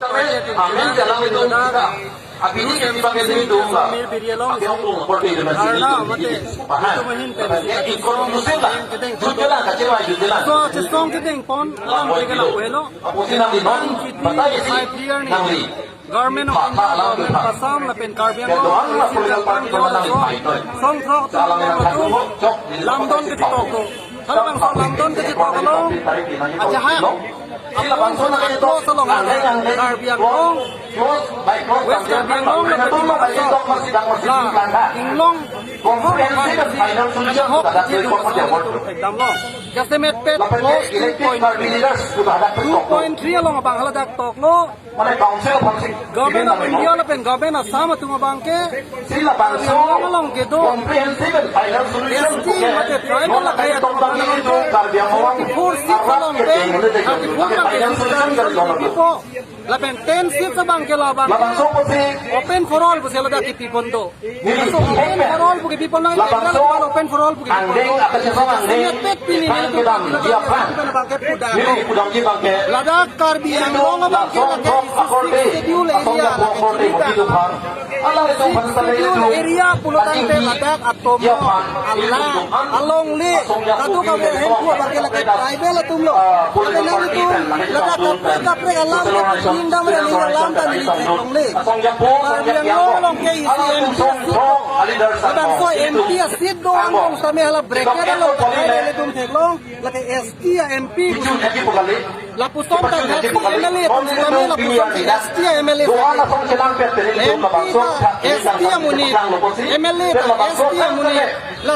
Amin jalan itu kita. Abini kita pakai sini dulu lah. Pakai hukum seperti itu masih itu. Paham? Ikut musim lah. Jualan kacau lah jualan. So cesong kita pon alam kita lah welo. Apa sih nanti non? Bertanya sih. Nanti. Government of India Assam la pen Karbiang song thok London ke tok ko kalau bang song London ke tok lo aja ha apon so na ito sa long Karbiang long West Karbiang long la pen la inglong ekdam lo Gasemet pet close 2.3 along bang haladak tok lo Government of India la pen government Assam tu bangke sila bangso along ke do comprehensive and final solution mate tribal la kaya itu Karbiang awang kursi along ke final solution la pen 10 seats bangke la bangke bangso ko si open for all busela da ki people do so open for all buki people na open for all buki andeng akan sesong andeng pet pini ni tu dia plan bangke puda ini kudang ki bangke Ladakh Karbiang long bangke schedule area Allah itu schedule area pulutan te Ladakh atom Allah along le kadu ka hen ko bangke la tribal tumlo ade na itu Ladakh kapre alam indam re ni alam ta ni long le Karbiang long ke isi Kadang so MP seat do ang sa may hala breaker lo le tum theklong la ke ST MP la puson ta hati MLA tum sa may la puson ST MLA ST muni MLA ST muni la